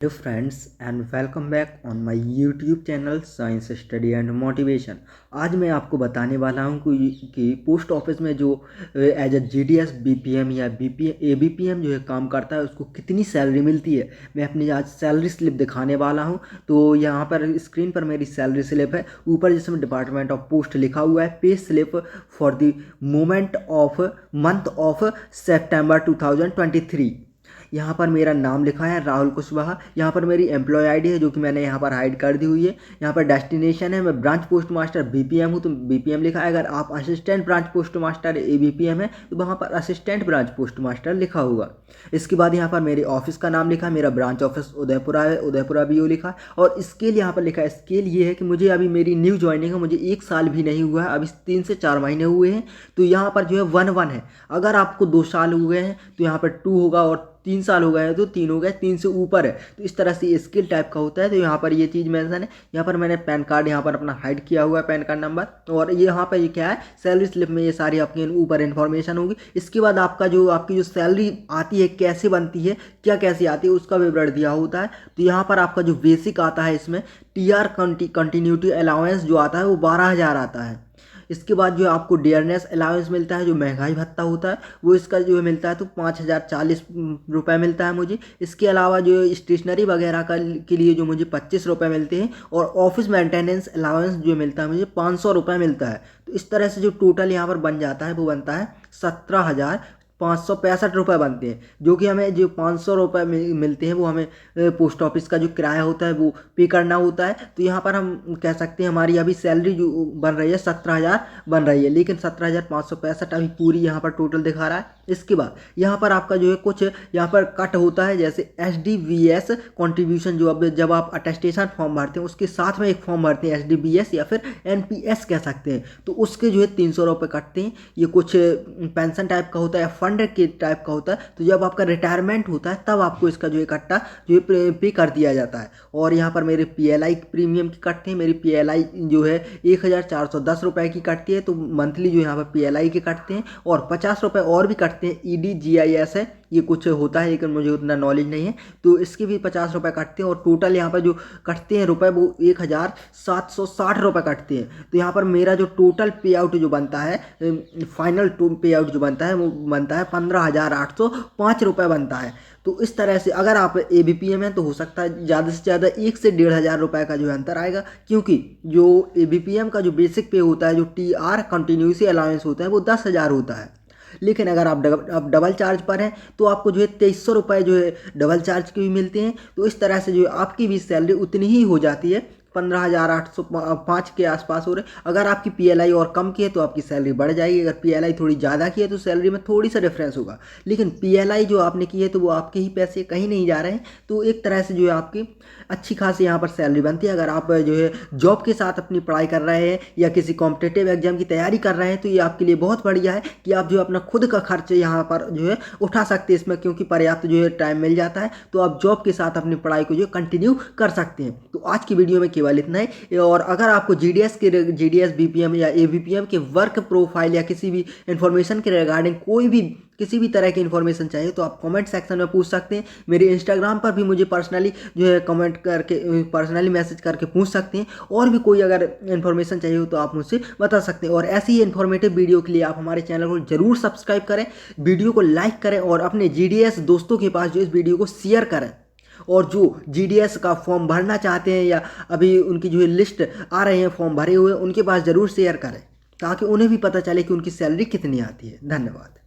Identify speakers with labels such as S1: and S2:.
S1: Hello friends and welcome back on my YouTube channel science study and motivation. आज मैं आपको बताने वाला हूं कि पोस्ट ऑफिस में जो एज ए जीडीएस बीपीएम या एबीपीएम जो है काम करता है उसको कितनी सैलरी मिलती है। मैं अपनी आज सैलरी स्लिप दिखाने वाला हूं। तो यहाँ पर स्क्रीन पर मेरी सैलरी स्लिप है। ऊपर जिसमें डिपार्टमेंट ऑफ पोस्ट लिखा हुआ है, pay slip for the moment of month of September 2023। यहाँ पर मेरा नाम लिखा है राहुल कुशवाहा। यहाँ पर मेरी एम्प्लॉय आईडी है जो कि मैंने यहाँ पर हाइड कर दी हुई है। यहाँ पर डेस्टिनेशन है, मैं ब्रांच पोस्ट मास्टर बीपीएम हूँ तो बीपीएम लिखा है। अगर आप assistant branch post master ABPM है तो वहाँ पर असिस्टेंट ब्रांच पोस्ट मास्टर लिखा होगा। इसके बाद यहाँ पर मेरे ऑफिस का नाम लिखा है, मेरा ब्रांच ऑफिस उदयपुरा है, उदयपुरा बीओ लिखा है। और स्केल यहाँ पर लिखा है। स्केल ये है कि मुझे अभी मेरी न्यू ज्वाइनिंग है, मुझे 1 साल भी नहीं हुआ है, अभी 3 से 4 महीने हुए हैं। तो यहाँ पर जो है 1-1 है। अगर आपको 2 साल हुए हैं तो यहाँ पर 2 होगा, और 3 साल हो गए हैं तो 3 हो गए, 3 से ऊपर है तो इस तरह से स्किल टाइप का होता है। तो यहाँ पर ये चीज़ मेंशन है। यहाँ पर मैंने पैन कार्ड यहाँ पर अपना हाइड किया हुआ है, पैन कार्ड नंबर। और ये यहाँ पर ये क्या है, सैलरी स्लिप में ये सारी आपकी ऊपर इन्फॉर्मेशन होगी। इसके बाद आपकी जो सैलरी आती है कैसे बनती है, क्या कैसे आती है, उसका विवरण दिया होता है। तो यहाँ पर आपका जो बेसिक आता है, इसमें टीआर कंटिन्यूटी अलाउंस जो आता है वो 12,000 आता है। इसके बाद जो आपको डियरनेस अलाउंस मिलता है, जो महंगाई भत्ता होता है वो इसका जो है मिलता है तो 5,040 रुपये मिलता है मुझे। इसके अलावा जो स्टेशनरी वगैरह के लिए जो मुझे 25 रुपये मिलते हैं, और ऑफिस मेंटेनेंस अलाउंस जो मिलता है मुझे 500 रुपये मिलता है। तो इस तरह से जो टोटल यहाँ पर बन जाता है वो बनता है 17,565 रुपये बनते हैं। जो कि हमें जो 500 रुपये मिलते हैं वो हमें पोस्ट ऑफिस का जो किराया होता है वो पे करना होता है। तो यहाँ पर हम कह सकते हैं हमारी अभी सैलरी जो बन रही है 17,000 बन रही है, लेकिन 17,565 अभी पूरी यहाँ पर टोटल दिखा रहा है। इसके बाद यहाँ पर आपका जो है कुछ यहाँ पर कट होता है, जैसे SDVS कॉन्ट्रीब्यूशन। जो अब जब आप अटेस्टेशन फॉर्म भरते हैं उसके साथ में एक फॉर्म भरते हैं SDVS या फिर NPS कह सकते हैं, तो उसके जो है 300 रुपये कटते हैं। ये कुछ पेंशन टाइप का होता है, फंड के टाइप का होता है। तो जब आपका रिटायरमेंट होता है तब आपको इसका जो इकट्ठा जो है पे कर दिया जाता है। और यहाँ पर मेरे PLI प्रीमियम की कटते हैं। मेरी PLI जो है 1,410 रुपये की कटती है। तो मंथली जो यहाँ पर PLI के कटते हैं, और 50 रुपये और भी कटते हैं। EDGIS है, ये कुछ होता है लेकिन मुझे उतना नॉलेज नहीं है, तो इसके भी 50 रुपये कटते हैं। और टोटल यहाँ पर जो कटते हैं रुपए वो 1,760 रुपये कटते हैं। तो यहाँ पर मेरा जो टोटल पे आउट जो बनता है, फाइनल पे आउट जो बनता है वो बनता है 15,805 रुपये बनता है। तो इस तरह से अगर आप एबीपीएम हैं तो हो सकता है ज़्यादा से ज़्यादा 1 से 1,500 रुपये का जो है अंतर आएगा, क्योंकि जो एबीपीएम का जो बेसिक पे होता है, जो TR कंटिन्यूसी अलाउंस होता है वो 10,000 होता है। लेकिन अगर आप डबल चार्ज पर हैं तो आपको जो है 2,300 रुपये जो है डबल चार्ज के भी मिलते हैं। तो इस तरह से जो है आपकी भी सैलरी उतनी ही हो जाती है, 15,805 के आसपास हो रहे। अगर आपकी PLI और कम की है तो आपकी सैलरी बढ़ जाएगी, अगर PLI थोड़ी ज़्यादा की है तो सैलरी में थोड़ी सा डिफरेंस होगा। लेकिन PLI जो आपने की है तो वो आपके ही पैसे कहीं नहीं जा रहे हैं। तो एक तरह से जो है आपकी अच्छी खासी यहाँ पर सैलरी बनती है। अगर आप जो है जॉब के साथ अपनी पढ़ाई कर रहे हैं या किसी कॉम्पिटेटिव एग्जाम की तैयारी कर रहे हैं तो ये आपके लिए बहुत बढ़िया है कि आप जो अपना खुद का खर्च यहाँ पर जो है उठा सकते हैं इसमें, क्योंकि पर्याप्त जो है टाइम मिल जाता है। तो आप जॉब के साथ अपनी पढ़ाई को जो कंटिन्यू कर सकते हैं। तो आज की वीडियो में केवल इतना ही। और अगर आपको GDS BPM या ABPM के वर्क प्रोफाइल या किसी भी इंफॉर्मेशन के रिगार्डिंग कोई भी किसी भी तरह की इन्फॉर्मेशन चाहिए तो आप कमेंट सेक्शन में पूछ सकते हैं। मेरे इंस्टाग्राम पर भी मुझे पर्सनली जो है कमेंट करके पर्सनली मैसेज करके पूछ सकते हैं। और भी कोई अगर इन्फॉर्मेशन चाहिए हो तो आप मुझसे बता सकते हैं। और ऐसी ही इन्फॉर्मेटिव वीडियो के लिए आप हमारे चैनल को जरूर सब्सक्राइब करें, वीडियो को लाइक करें, और अपने GDS दोस्तों के पास जो इस वीडियो को शेयर करें। और जो GDS का फॉर्म भरना चाहते हैं या अभी उनकी जो है लिस्ट आ रहे हैं फॉर्म भरे हुए, उनके पास ज़रूर शेयर करें ताकि उन्हें भी पता चले कि उनकी सैलरी कितनी आती है। धन्यवाद।